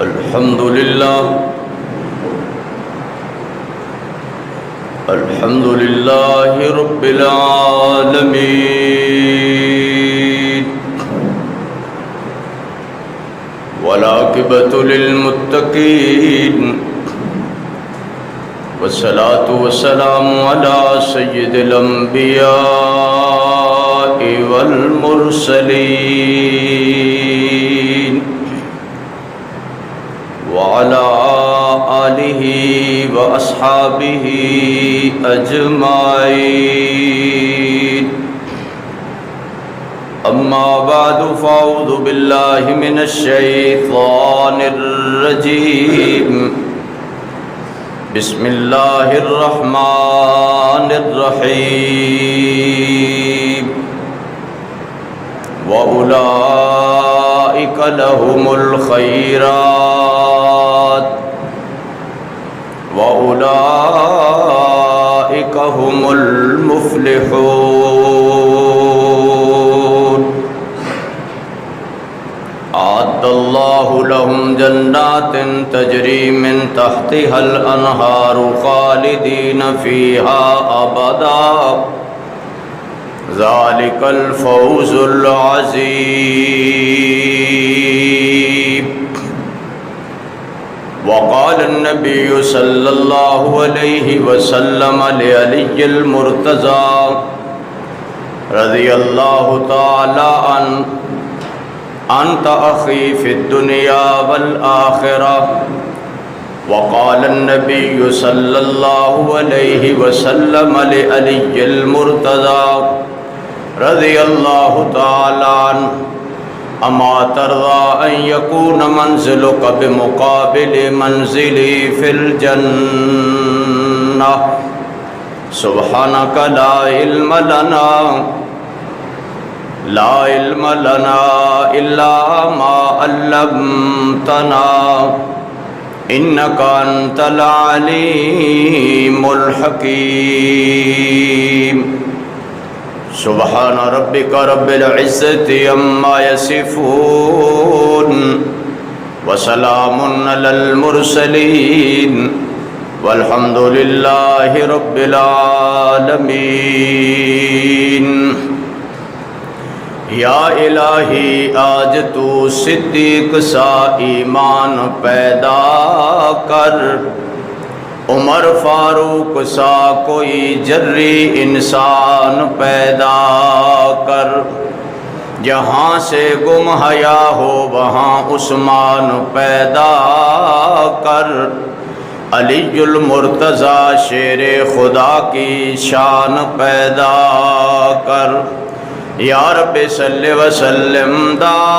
الحمد لله رب العالمين والعاقبة للمتقين والصلاة والسلام على سيد الأنبياء والمرسلين وعلى آله وأصحابه أجمعين أما بعد فأعوذ بالله من الشيطان الرجيم بسم الله الرحمن الرحيم وأولئك لهم الخيرات وأولئك هم المفلحون أعد الله لهم جنات تجري من تحتها الأنهار خالدين فيها أبدا ذلك الفوز العظيم وقال النبي صلى الله عليه وسلم لعلي المرتضى رضي الله تعالى عنه أنت أخي في الدنيا والآخرة وقال النبي صلى الله عليه وسلم لعلي المرتضى رضي الله تعالى عنه أما ترضى أن يكون منزلك بمقابل منزلي في الجنة سبحانك لا علم لنا إلا ما علمتنا إنك أنت العليم الحكيم سبحان ربك رب العزة عما يصفون وسلام على المرسلين والحمد لله رب العالمين یا الہی آج تو صدیق سا ایمان پیدا کر عمر فاروق سا کوئی جری انسان پیدا کر جہاں سے گم حیا ہو وہاں عثمان پیدا کر علی المرتضی شیر خدا کی شان پیدا کر یا رب صلی وسلم دائما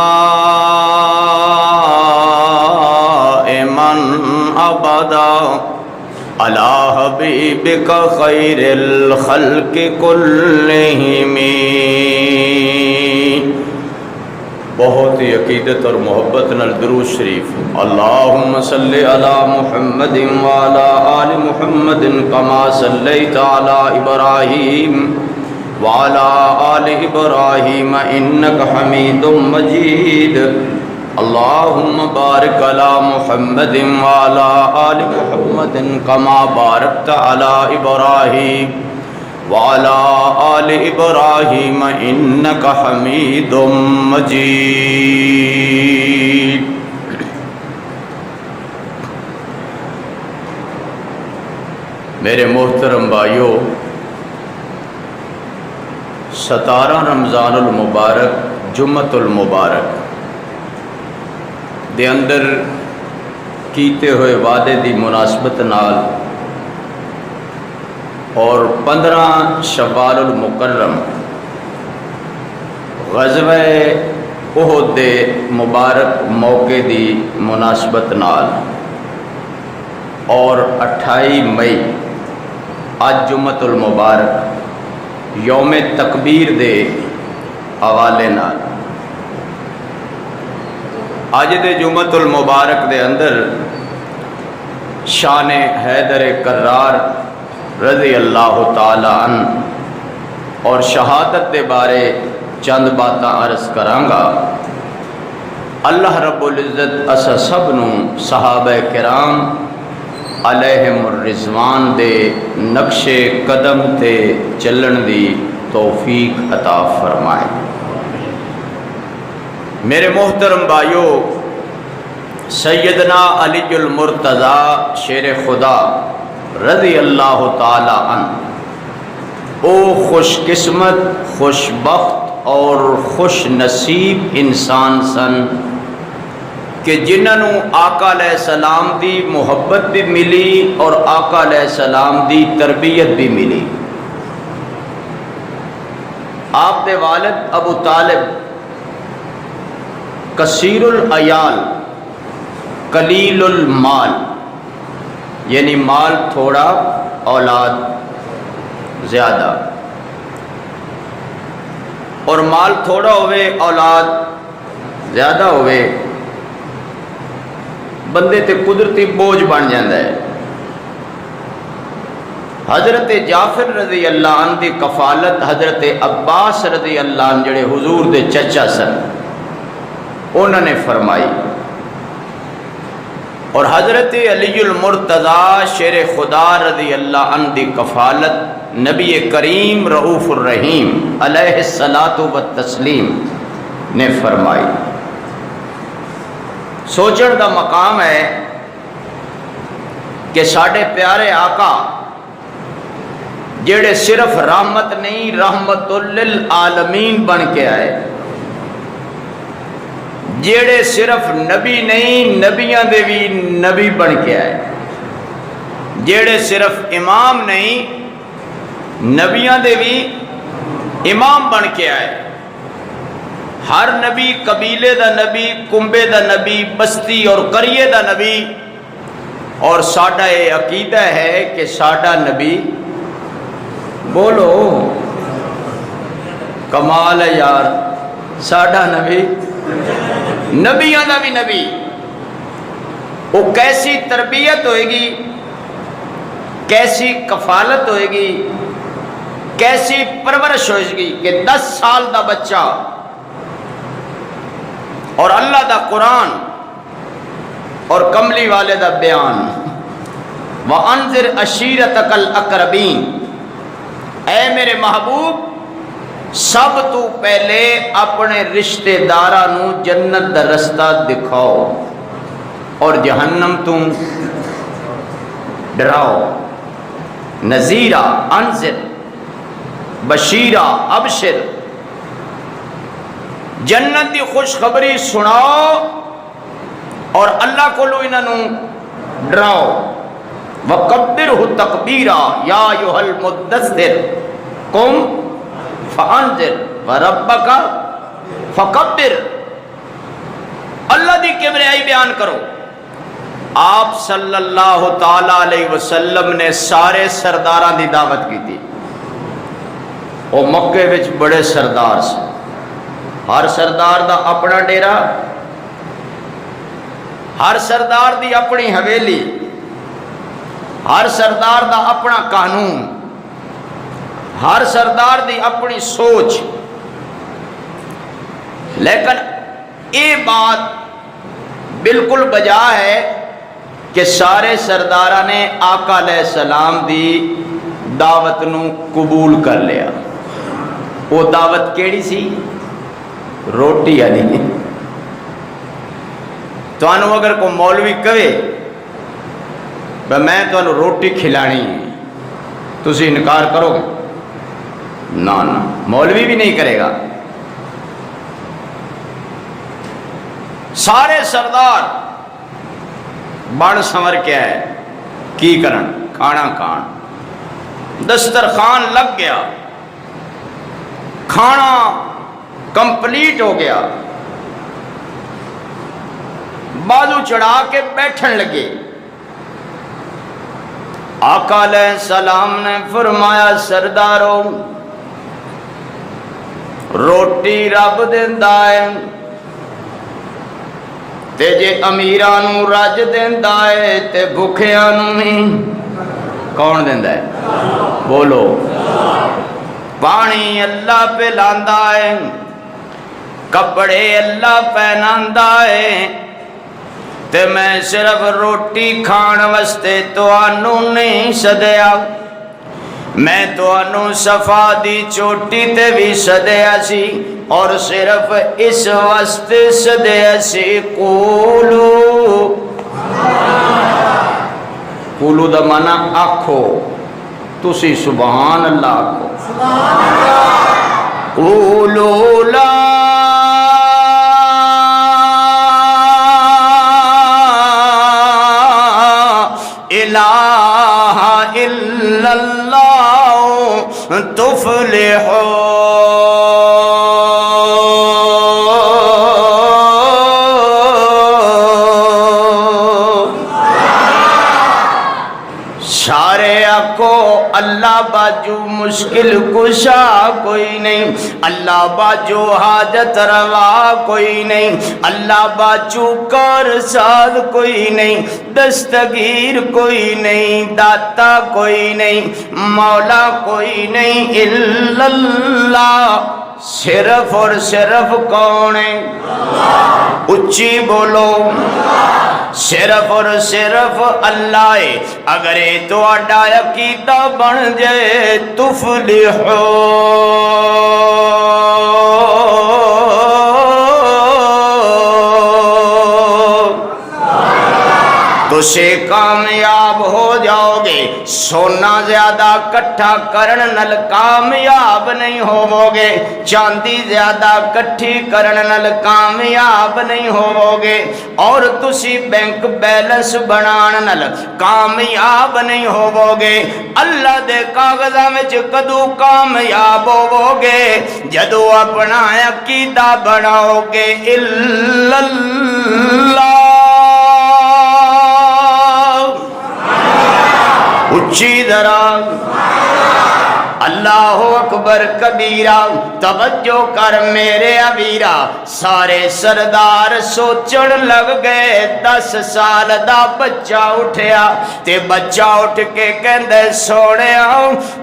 ابدا علی حبیبک خیر الخلق کلہم۔ بہت ہی عقیدت اور محبت نال درود شریف اللہم صلی علی محمد وعلی آل محمد کما صلیت علی ابراہیم وعلى آل إبراهيم إنك حميد مجيد اللهم بارك على محمد وعلى آل محمد كما باركت على إبراهيم وعلى آل إبراهيم إنك حميد مجيد۔ میرے محترم بھائیو، 17 رمضان المبارک جمعۃ المبارک دے اندر کیتے ہوئے وعدے دی مناسبت نال اور 15 شوال المکرم غزوہ احد دے مبارک موقع دی مناسبت نال اور 28 مئی آج جمعۃ المبارک یوم تکبیر دے حوالے نال اج دے جمعۃ المبارک دے اندر شان حیدر کرار رضی اللہ تعالی عنہ اور شہادت دے بارے چند باتاں عرض کرانگا۔ اللہ رب العزت اسا سب نو صحابہ کرام علیہم الرضوان دے نقش قدم تے چلن دی توفیق عطا فرمائے۔ میرے محترم بھائیو، سیدنا علی المرتضیٰ شیر خدا رضی اللہ تعالی عنہ او خوش قسمت، خوش بخت اور خوش نصیب انسان سن کہ جنہوں آقا علیہ السلام دی محبت بھی ملی اور آقا علیہ السلام دی تربیت بھی ملی۔ آپ دے والد ابو طالب کثیر العیال قلیل المال، یعنی مال تھوڑا اولاد زیادہ، اور مال تھوڑا ہوئے اولاد زیادہ ہوئے بندے تے قدرتی بوجھ بن جاندہ ہے۔ حضرت جعفر رضی اللہ عنہ دی کفالت حضرت عباس رضی اللہ عنہ جڑے حضور دے چچا سن انہوں نے فرمائی، اور حضرت علی المرتضیٰ شیر خدا رضی اللہ عنہ دی کفالت نبی کریم رؤوف الرحیم علیہ الصلاۃ والتسلیم نے فرمائی۔ سوچن دا مقام ہے کہ ساڈے پیارے آقا جڑے صرف رحمت نہیں رحمت للعالمین بن کے آئے، جڑے صرف نبی نہیں نبیاں دے بھی نبی بن کے آئے، جڑے صرف امام نہیں نبیاں دے بھی امام بن کے آئے۔ ہر نبی قبیلے دا نبی، کنبے دا نبی، بستی اور قریے دا نبی، اور ساڈا یہ عقیدہ ہے کہ ساڈا نبی، بولو کمال ہے یار، ساڈا نبی نبیاں دا بھی نبی۔ وہ کیسی تربیت ہوئے گی، کیسی کفالت ہوئے گی، کیسی پرورش ہوئے گی کہ 10 سال دا بچہ اور اللہ دا قرآن اور کملی والے دا بیان، وَأَنذِرْ عَشِيرَتَكَ الْأَقْرَبِينَ، اے میرے محبوب سب تو پہلے اپنے رشتہ دارانو جنت دا رستہ دکھاؤ اور جہنم تم ڈراؤ۔ نذیرہ انذر، بشیرہ ابشر، جنت دی خوشخبری سناؤ اور اللہ کو لو انہوں ڈراؤ۔ وَقَبِّرْهُ تَقْبِيرًا يَا أَيُّهَا الْمُدَّثِّرُ قُمْ فَأَنذِرْ وَرَبَّكَ فَكَبِّرْ۔ اللہ دی کبریائی بیان کرو۔ آپ صلی اللہ تعالی علیہ وسلم نے سارے سرداراں دی دعوت کی تھی۔ وہ مکے وچ بڑے سردار سے، ہر سردار دا اپنا ڈیرا، ہر سردار دی اپنی حویلی، ہر سردار دا اپنا قانون، ہر سردار دی اپنی سوچ۔ لیکن یہ بات بالکل بجا ہے کہ سارے سرداراں نے آقا علیہ السلام دی دعوت نو قبول کر لیا۔ وہ دعوت کیڑی سی؟ روٹی آنی۔ تو انہوں اگر کوئی مولوی کہے میں تو انہوں روٹی کھلانی ہے، تو اسی انکار کرو گے؟ نا مولوی بھی نہیں کرے گا۔ سارے سردار بڑ سمر کیا ہے کی کرن کھانا کھان، دسترخوان لگ گیا، کھانا کمپلیٹ ہو گیا، بازو چڑھا کے بیٹھن لگے۔ آقا علیہ السلام نے فرمایا سردارو روٹی رب دیندا ہے تے جے امیرانو رج دیندا ہے تے بھوکیانو بھی کون دیندا ہے؟ بولو۔ پانی اللہ پہ لاندا ہے، کپڑے اللہ پہناندا ہے تے میں صرف روٹی کھان واسطے تانوں نہیں سدیا، میں تانوں صفا دی چوٹی تے بھی سدیا سی، اور صرف اس واسطے سدیا سی قولو دا معنی آکھو، تسی سبحان اللہ آکھو، قولو لا الہ الا اللہ تفلحو، سارے کو اللہ باجو مشکل کشا کوئی نہیں، اللہ باجو حاجت روا کوئی نہیں، اللہ باجو کار ساز کوئی نہیں، دستگیر کوئی نہیں، داتا کوئی نہیں، مولا کوئی نہیں الا اللہ، صرف اور صرف کون ہے؟ اچھی بولو، صرف اور صرف اللہ ہے۔ اگر یہ تو اڈا عقیدہ بن جائے تفلحو، تو سے کامیاب ہو جاؤ گے۔ سونا زیادہ کٹھا کرن نل کامیاب نہیں ہوو گے، چاندی زیادہ کٹھی کرن نل کامیاب نہیں ہوو گے، اور تسی بینک بیلنس بنان نل کامیاب نہیں ہوو گے۔ اللہ دے کاغذاں وچ کدو کامیاب ہوو گے؟ جدو اپنا عقیدہ بناؤ گے الا اللہ، اچھی ذرا اللہ اکبر کبیرہ۔ توجہ کر میرے ابیرا، سارے سردار سوچن لگ گئے۔ 10 سال دا بچہ اٹھیا تے بچہ اٹھ کے کہندے سونیا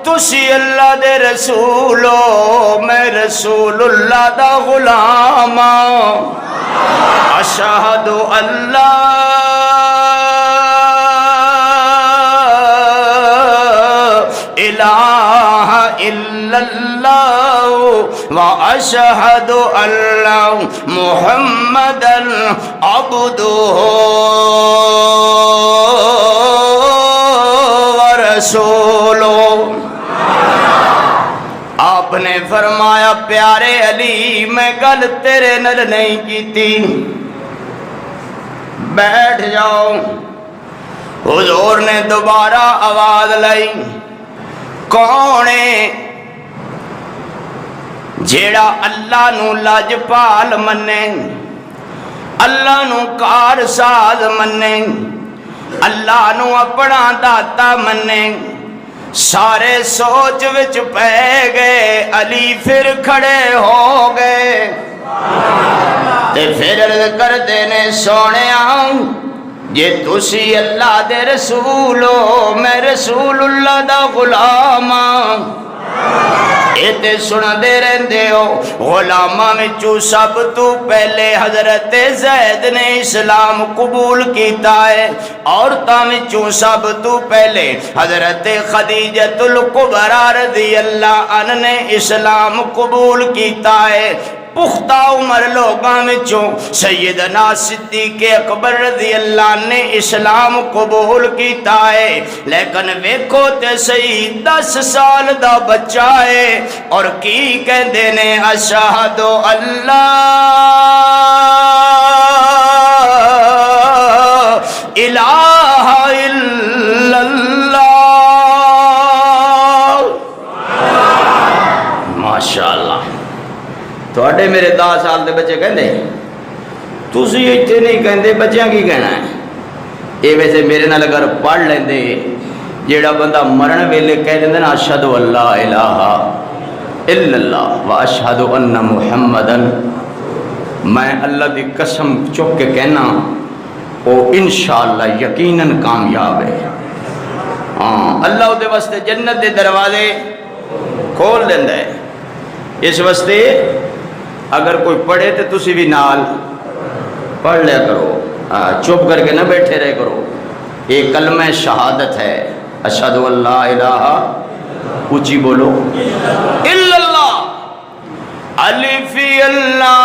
تسی اللہ دے رسول ہو، میں رسول اللہ دا غلام ہاں، اشہد اللہ الہ الا اللہ واشہد ان محمدا عبدہ ورسولہ۔ آپ نے فرمایا پیارے علی میں گل تیرے نل نہیں کیتی، بیٹھ جاؤ۔ حضور نے دوبارہ آواز لائی، کون ہے جیڑا اللہ نو لاجپال منے، اللہ نو کارساز منے، اللہ نو اپنا داتا منے؟ سارے سوچ وچ پہ گئے، علی پھر کھڑے ہو گئے تے پھر عرض کر دینے سونیا جے تسی اللہ دے رسول ہو، میں رسول اللہ دا غلام ہاں۔ ایتے سن دے رہندے ہو، غلامہ وچوں سب تو پہلے حضرت زید نے اسلام قبول کیتا ہے، عورتاں وچوں سب تو پہلے حضرت خدیجۃ الکبریٰ رضی اللہ عنہ نے اسلام قبول کیتا ہے۔ پختہ عمر لوگاں وچوں سیدنا صدیق اکبر رضی اللہ عنہ نے اسلام قبول کیتا ہے، لیکن ویکھو تے صحیح 10 سال دا بچہ ہے اور کی کہندے نے اشہد اللہ الہ الا اللہ۔ ماشاءاللہ تھوڑے میرے 10 سال دے بچے کہندے، تسی ایتھے نہیں کہندے، بچیاں کی کہنا ہے؟ اے ویسے میرے نال اگر پڑھ لیندے، جیڑا بندہ مرن ویلے کہہ دیندے نا اشہد اللہ الہ الا اللہ واشہد ان محمدن، میں اللہ دی قسم چک کے کہنا وہ انشاءاللہ یقیناً کامیاب ہے۔ اللہ دے واسطے جنت دے دروازے کھول دیندا ہے، اس واسطے اگر کوئی پڑھے تو تسی بھی نال پڑھ لیا کرو، چپ کر کے نہ بیٹھے رہے کرو۔ یہ کلمہ شہادت ہے، اشہد ان لا الہ، اونچی بولو، الا اللہ، الف اللہ،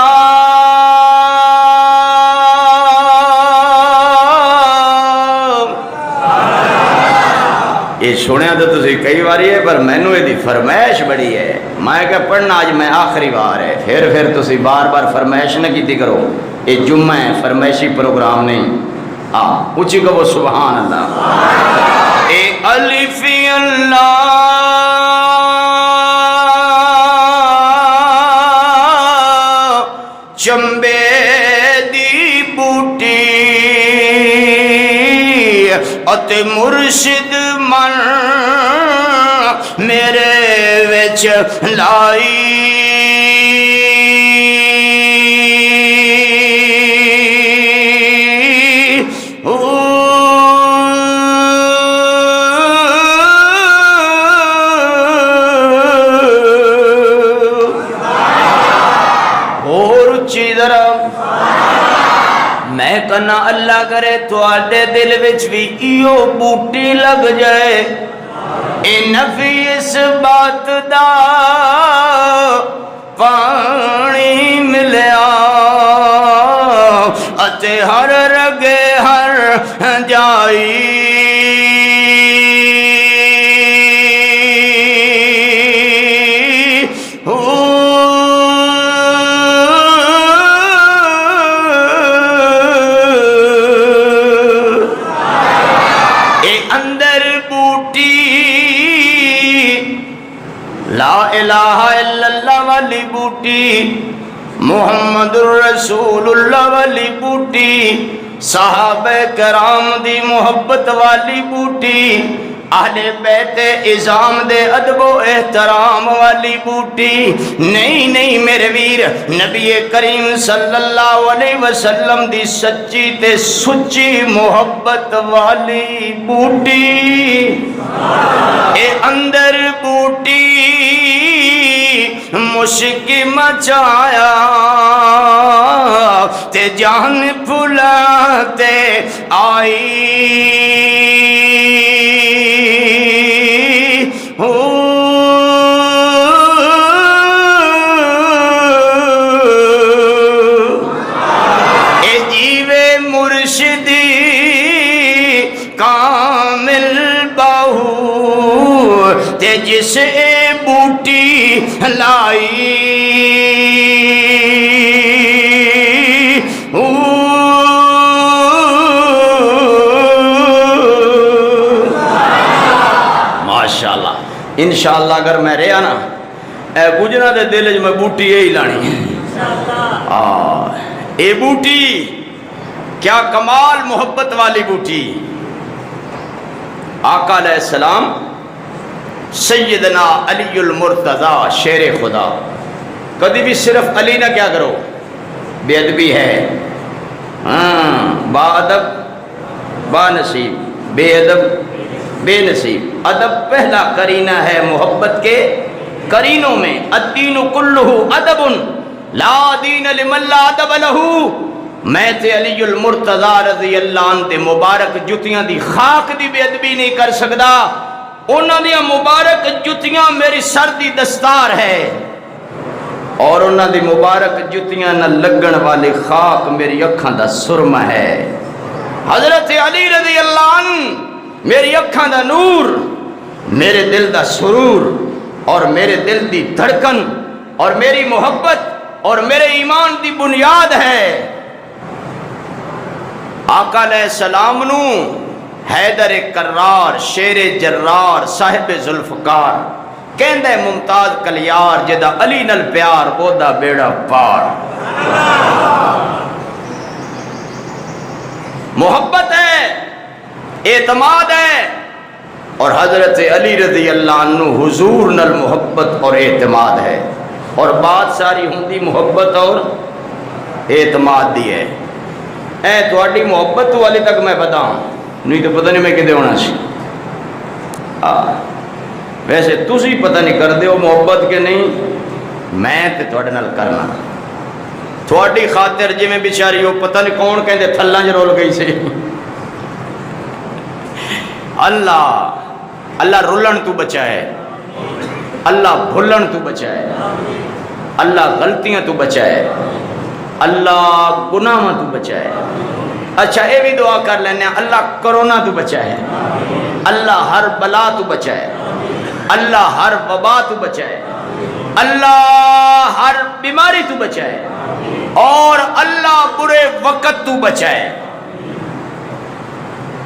یہ سنیا تو تسی کئی باری ہے، پر مینوں یہ فرمائش بڑی ہے، میں کہ پڑھنا آج میں آخری بار ہے، پھر تسی بار بار فرمائش نہ کیتی کرو، یہ جمعہ ہے، فرمائشی پروگرام نہیں۔ اونچی کہو سبحان اللہ۔ اے الف اللہ چمبے دی بوٹی اتے مرشد من میرے وچ لائی، میں کہنا اللہ کرے تواڈے دل وچ بھی ایو بوٹی لگ جائے، اے نفی اس بات دا پانی ملیا، اتے ہر رگے ہر جائی، لا الہ الا اللہ والی بوٹی، محمد الرسول اللہ والی بوٹی، صحابہ کرام دی محبت والی بوٹی، اہل بیت اعظام دے ادب و احترام والی بوٹی، نہیں میرے ویر، نبی کریم صلی اللہ علیہ وسلم دی سچی تے سچی محبت والی بوٹی، اے اندر بوٹی مشک مچایا تے جان پھلاتے آئی، اے جیوے مرشدی کامل باہو تے جس اے بوٹی لائی، ماشاءاللہ۔ انشاءاللہ اگر میں رہا نا اے گجرا دے دل میں بوٹی یہی لانی ہے، اے بوٹی کیا کمال محبت والی بوٹی، آقا علیہ السلام سیدنا علی المرتضی شیر خدا، کبھی بھی صرف علی نہ کیا کرو، بے ادبی ہے، با ادب با نصیب، بے ادب بے نصیب۔ ادب پہلا کرینہ ہے محبت کے کرینوں میں، الدین کلہ ادب لا دین لمن لا ادب لہ، میں تے علی المرتضی رضی اللہ عنہ تے مبارک جتیاں دی خاک دی بے ادبی نہیں کر سکدا، انہاں دی مبارک جتیاں میری سر دی دستار ہے، اور انہاں دی مبارک جتیاں نہ لگن والی خاک میری اکھاں دا سرما ہے۔ حضرت علی رضی اللہ عنہ میری اکھاں دا نور، میرے دل دا سرور، اور میرے دل دی دھڑکن، اور میری محبت اور میرے ایمان دی بنیاد ہے۔ آقا علیہ السلام نو حیدر کرار شیر جرار صاحب ذوالفقار کہندے ممتاز کلیار، جدا علی نل پیار او دا بیڑا پار۔ محبت ہے، اعتماد ہے، اور حضرت علی رضی اللہ عنہ حضور نل محبت اور اعتماد ہے، اور بات ساری ہوندی محبت اور اعتماد دی ہے۔ اے تواڈی محبت والی تک میں بتاؤں، نہیں تو پتہ نہیں میں کدے ہونا سی۔ ویسے تسی پتہ نہیں کر دے ہو محبت کے نہیں، میں تے تواڈے نال کرنا، تھوڑی خاطر جی میں بیچاری وہ پتہ نہیں کون کہندے تھلاں چ رول گئی سی اللہ اللہ رولن تو بچائے، اللہ بھولن تو بچائے، اللہ غلطیاں تو بچائے، اللہ گناہاں تو بچائے۔ اچھا اے بھی دعا کر لینے اللہ کرونا تو بچائے، اللہ ہر بلا تو بچائے، اللہ ہر وبا تو بچائے، اللہ ہر بیماری تو بچائے، اور اللہ برے وقت تو بچائے۔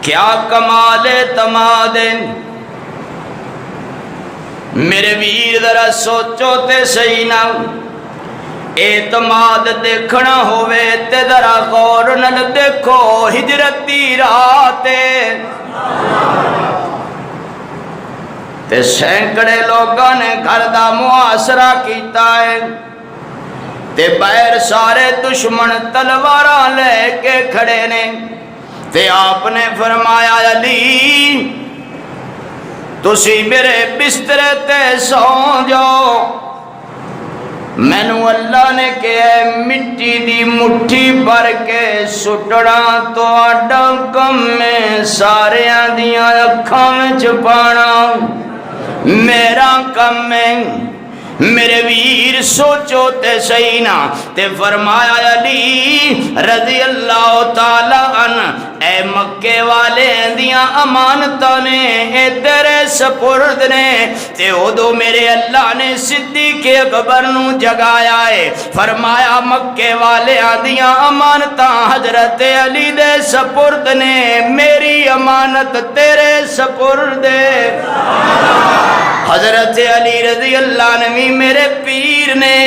کیا کمال تماد میرے ویر ذرا سوچو تے صحیح نہ، اعتماد دیکھنا ہوئے تے ذرا غور نال دیکھو ہجرت دی رات تے سینکڑے لوگوں نے گھر دا محاصرہ کیتا ہے تے باہر سارے دشمن تلواراں لے کے کھڑے نے تے آپ نے فرمایا علی تسی میرے بسترے تے سو جاؤ، مینو اللہ نے کہے مٹی دی مٹھی بھر کے سٹڑا تو آڈا کم میں ساریاں دیاں اکھاں میں چھپانا میرا کم میں۔ میرے ویر سوچو تے صحیح نہ تے فرمایا علی رضی اللہ تعالی عنہ اے مکے والے دیاں امانتاں نے اے تیرے سپرد نے تے ادو میرے اللہ نے صدیق اکبر نو جگایا ہے، فرمایا مکے والے دیاں امانتاں حضرت علی دے سپرد نے، میری امانت تیرے سپرد ہے۔ حضرت علی رضی اللہ عنہ میرے پیر نے،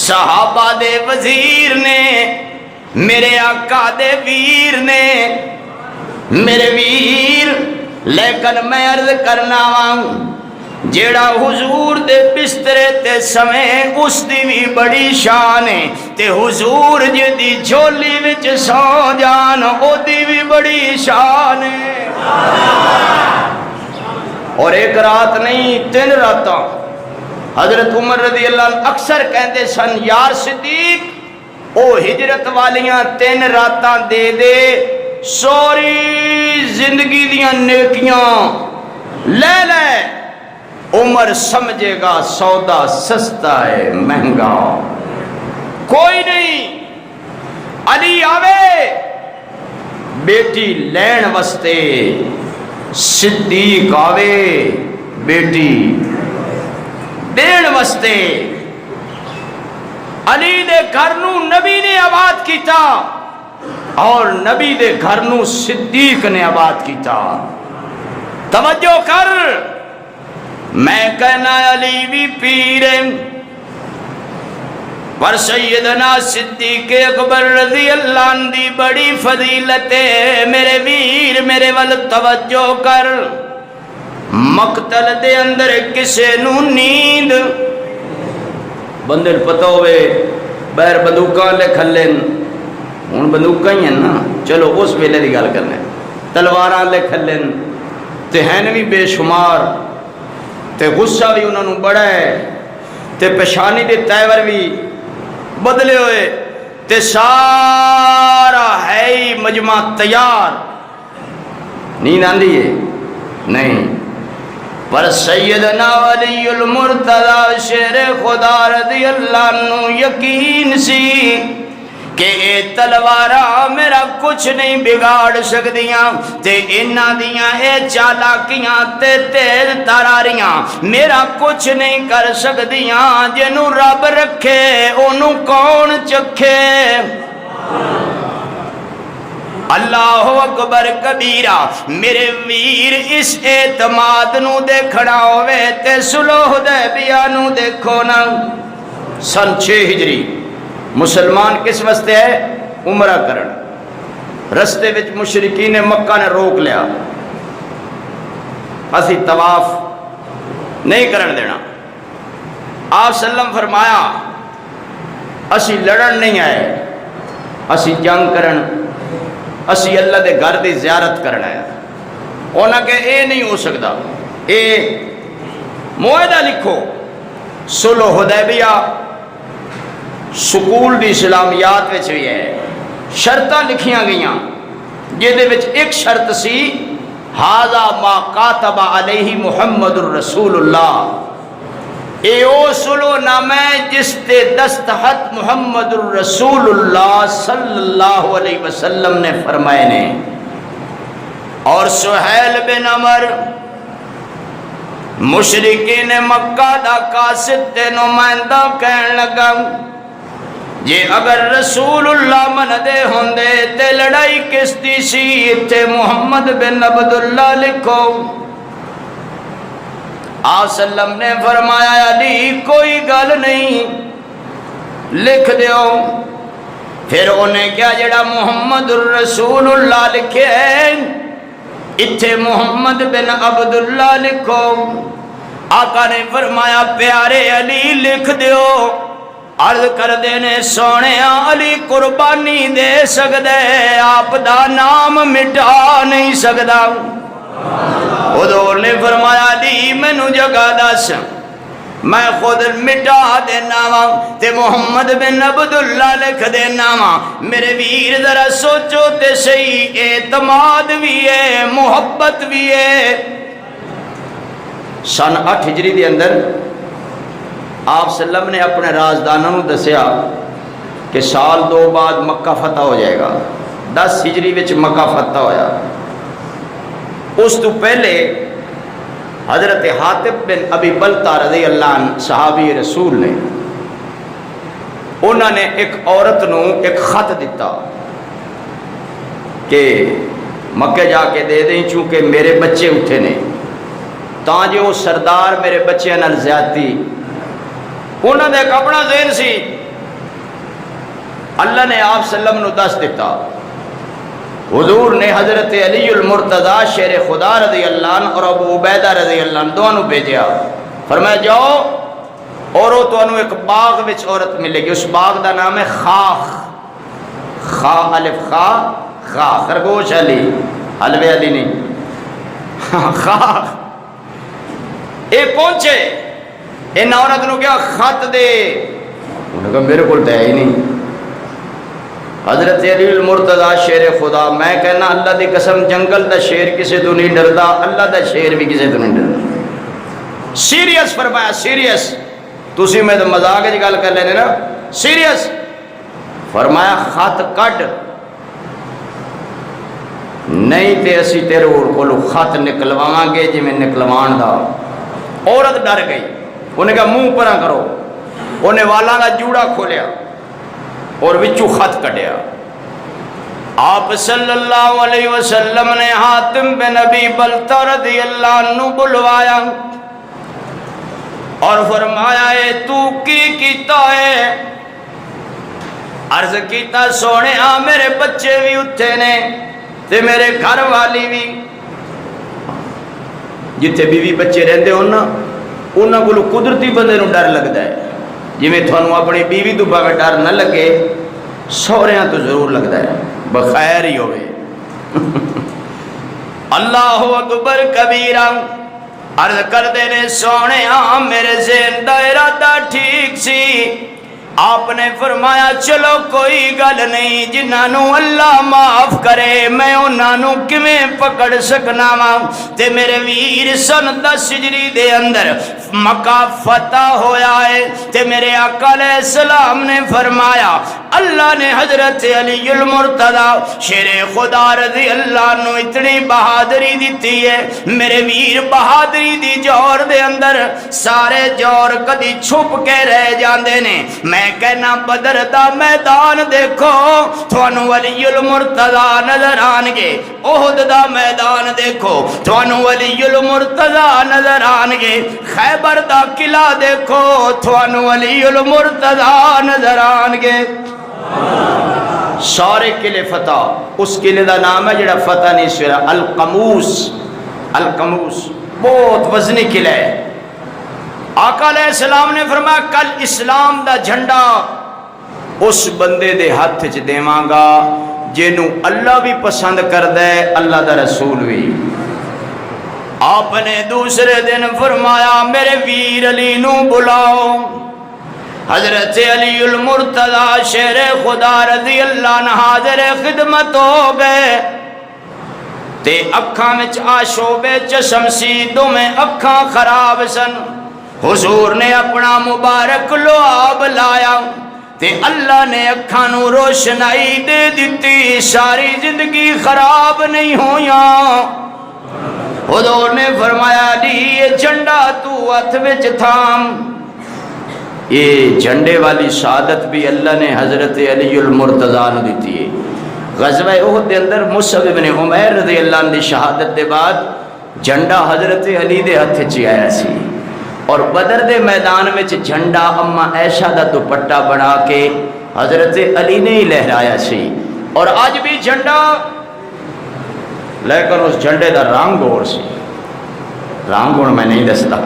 صحابہ دے وزیر نے، میرے آقا دے ویر نے، میرے ویر، لیکن میں عرض کرنا ہوں جیڑا حضور دے بسترے تے سمے اس دی بھی بڑی شان ہے تے حضور جی دی جھولی وچ سو جان او دی بھی بڑی شان ہے۔ اور ایک رات نہیں 3 راتاں حضرت عمر رضی اللہ عنہ اکثر کہندے سن یار صدیق او ہجرت والیاں 3 راتاں دے دے سوری زندگی دیاں نیکیاں لے لے، عمر سمجھے گا سودا سستا ہے مہنگا کوئی نہیں۔ علی آوے بیٹی لین وستے، صدیق آوے بیٹی دین وستے۔ علی دے گھر نو نبی نے آباد کیتا اور نبی دے گھر نو صدیق نے آباد کیتا۔ توجہ کر، میں کہنا علی بھی پیر پر سیدنا صدیق اکبر رضی اللہ عنہ دی بڑی فضیلت ہے۔ میرے ویر میرے ول توجہ کر، مقتل دے اندر کسے نو نیند بندے پتہ ہوئے بیر بندوقاں لے کھلن، ہن بندوقاں ہی ہیں نا، چلو اس ویلے دی گل کرنے، تلواراں لے کھلن تے ہیں بھی بے شمار تے غصہ بھی انہوں نے بڑا ہے تے پیشانی دے تیور بھی بدلے ہوئے تے سارا ہے ہی مجمع تیار، نیند آندھی ہے نہیں، پر سیدنا علی المرتضی شیر خدا رضی اللہ عنہ یقین سی کہ اے تلوارا میرا کچھ نہیں بگاڑ سکدیاں تے انہاں دیاں اے چالاکیاں تے تیز تراریاں میرا کچھ نہیں کر سکدیاں، جنوں رب رکھے اونوں کون چکھے۔ اللہ اکبر کبیرہ۔ میرے ویر اس اعتماد نو دیکھنا ہوئے تے صلح حدیبیہ نو دیکھو نا، سن 6 ہجری مسلمان کس واسطے ہے؟ عمرہ کرن، رستے وچ مشرکین مکہ نے روک لیا، اسی طواف نہیں کرن دینا۔ آپ سلم فرمایا اسی لڑن نہیں آئے، اسی جنگ کرن، اسی اللہ دے گھر دی زیارت کرنا ہے۔ انہاں کہ اے نہیں ہو سکتا، اے معاہدہ لکھو، صلح حدیبیہ سکول دی اسلامیات وچ بھی ہے شرطاں لکھیاں گئیاں جہدے وچ ایک شرط سی ھذا ما کاتب علیہ محمد الرسول اللہ اے او سلو نامہ جس تے دستخط محمد الرسول اللہ صلی اللہ علیہ وسلم نے فرمائے نے۔ اور سہیل بن عمر مشرکین مکہ دا قاصد تے نمائندہ کہن لگا جے اگر رسول اللہ من دے ہوندے تے لڑائی کس دی سی تے محمد بن عبداللہ لکھو۔ آپ صلی اللہ علیہ وسلم نے فرمایا علی کوئی گل نہیں لکھ دیو۔ پھر انہیں کیا جڑا محمد الرسول اللہ لکھے اتھے محمد بن عبداللہ لکھو۔ آقا نے فرمایا پیارے علی لکھ دیو۔ عرض کر دینے سونے علی قربانی دے سکدے آپ دا نام مٹا نہیں سکدا۔ حضور نے فرمایا علی مینوں جگہ دس میں خود مٹا دینا وا تے محمد بن عبداللہ لکھ دینا وا۔ میرے ویر ذرا سوچو تے صحیح اعتماد بھی ہے محبت بھی ہے۔ سن 8 ہجری دے اندر آپ صلی اللہ علیہ وسلم نے اپنے رازدانوں دسیا کہ سال 2 بعد مکہ فتح ہو جائے گا۔ 10 ہجری وچ مکہ فتح ہویا۔ اس تو پہلے حضرت حاتب بن ابی بلتہ رضی اللہ عنہ صحابی رسول نے انہوں نے ایک عورت نو ایک خط دیتا کہ مکے جا کے دے دیں چونکہ میرے بچے اٹھے نے تاں جو سردار میرے بچے نال زیادتی انہوں نے ایک اپنا ذہن سی۔ اللہ نے آپ صلی اللہ علیہ وسلم نو دس دیتا۔ حضور نے حضرت علی المرتضی شیر خدا رضی اللہ عنہ اور ابو عبیدہ رضی اللہ عنہ دونوں بھیجیا۔ فرمایا جاؤ اور وہ تو ایک باغ وچ عورت ملے گی، اس باغ دا نام ہے خاخ، خا الف خا خا خرگوش علی حلوے علی نہیں خاخ۔ اے پہنچے ان عورت نو کیا خط دے، انہوں نے کہا میرے کو ہے ہی نہیں۔ حضرت علی المرتضی شیر خدا میں کہنا اللہ دی قسم جنگل دا شیر کسے تو نہیں ڈردا، اللہ دا شیر بھی کسے تو نہیں ڈردا۔ سیریس فرمایا سیریس، تسی میں تو مذاق وچ گل کر لینے نا سیریس۔ فرمایا خط کٹ نہیں تے اسی تیرے کولو خط نکلواواں گے جی میں نکلوان دا۔ عورت ڈر گئی، انہیں کہا منہ پرا کرو، انہیں والاں دا جوڑا کھولیا اور وچوں خط کٹیا۔ آپ صلی اللہ علیہ وسلم نے حاتم بن ابی بلتہ رضی اللہ عنہ بلوایا اور فرمایا اے تو کی کیتا ہے؟ عرض کیتا سونے میرے بچے بھی اٹھے نے تے میرے گھر والی بھی، جتھے بیوی بچے رہندے ہون نا انہاں کولوں قدرتی بندے نوں ڈر لگدا ہے، جویں تھانوں اپنی بیوی تو بھاویں ڈر نہ لگے سوہریاں تو ضرور لگدا ہے بخیر ہی ہوئے۔ اللہ اکبر کبیرہ۔ عرض کر دینے سونے میرے ذہن دا ارادہ ٹھیک سی۔ آپ نے فرمایا چلو کوئی گل نہیں، جنہاں نو اللہ معاف کرے میں انہاں نو کیویں پکڑ سکنا وا۔ تے میرے ویر سن 10 ہجری دے اندر مکہ فتح ہویا ہے تے میرے آقا علیہ السلام نے فرمایا اللہ نے حضرت علی المرتضی شیر خدا رضی اللہ عنہ اتنی بہادری دیتی ہے۔ میرے ویر بہادری دی جور دے اندر سارے جور کدی چھپ کے رہ جاندے نے۔ میں کہنا بدر دا میدان دیکھو تھانوں علی المرتضی نظر آن گے، احد دا میدان دیکھو تھانوں علی المرتضی نظر آن گے، خیبر دا قلعہ دیکھو تھانوں علی المرتضی نظر آن گے۔ سارے قلعے فتح، اس قلعے دا نام ہے جڑا فتح نہیں سویا القموس۔ القموس بہت وزنی قلعہ ہے۔ آقا علیہ السلام نے فرمایا کل اسلام دا جھنڈا اس بندے دے ہاتھ چ دیواں گا جنوں اللہ بھی پسند کردے اللہ دا رسول بھی۔ آپ نے دوسرے دن فرمایا میرے ویر علی نو بلاؤ۔ حضرت علی المرتضی شیر خدا رضی اللہ عنہ حاضر خدمت ہو گئے تے اکھاں وچ آشوبے چشم سی میں اکھاں خراب سن. حضور نے اپنا مبارک لعاب لایا تے اللہ نے اکھاں نو روشنائی دے دیتی, ساری زندگی خراب نہیں ہویاں. حضور نے فرمایا علی یہ جھنڈا تو ہاتھ وچ تھام. یہ جھنڈے والی شہادت بھی اللہ نے حضرت علی المرتضی نو دیتی ہے. غزوہ احد دے اندر مصعب بن عمیر رضی اللہ عنہ دی شہادت دے بعد جھنڈا حضرت علی دے ہاتھ وچ آیا سی, اور بدر دے میدان میں جھنڈا اما عائشہ دا دوپٹہ بنا کے حضرت علی نے ہی لہرایا سی. اور آج بھی جھنڈا, لیکن اس جھنڈے دا رنگ اور سی, رنگ ہوں میں نہیں دستا,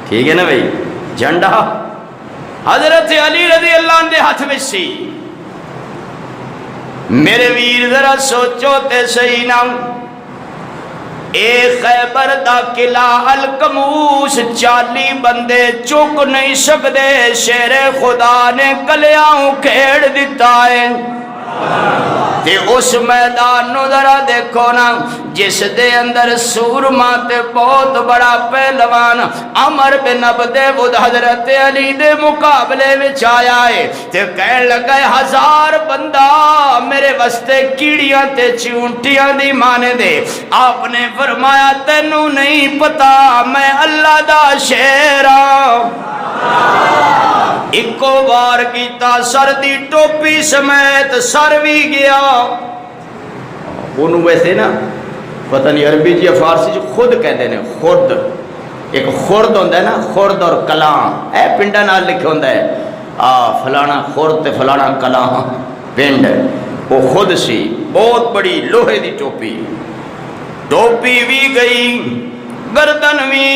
ٹھیک ہے نا بھائی. جھنڈا حضرت علی رضی اللہ عنہ دے ہاتھ میں سی. میرے ویر ذرا سوچو تے صحیح نا, اے خیبر دا قلعہ القموس 40 بندے چک نہیں سکدے, شیر خدا نے کلیاں کھیڑ دیتا ہے. تے اس میدان نو ذرا دیکھو نا, جس دے اندر سورما تے بہت بڑا پہلوان عمر بن عبد ود حضرت علی دے مقابلے وچ آیا ہے تے کہن لگا 1000 بندہ میرے واسطے کیڑیاں تے چونٹیاں دی مانے دے. آپ نے فرمایا تینوں نہیں پتا میں اللہ دا شیر ہاں. ایکو بار کیتا سر دی ٹوپی سمیت سر بھی گیا. انہوں ویسے نا پتہ نہیں عربی جی فارسی جو خود کہتے ہیں, خود ایک خورد ہوندہ ہے نا, خورد اور کلام اے پنڈا نال لکھے ہوندہ ہے فلانا خورد تے فلانا کلام پنڈ. وہ خود سی بہت بڑی لوہے دی ٹوپی, ٹوپی بھی گئی گردن بھی.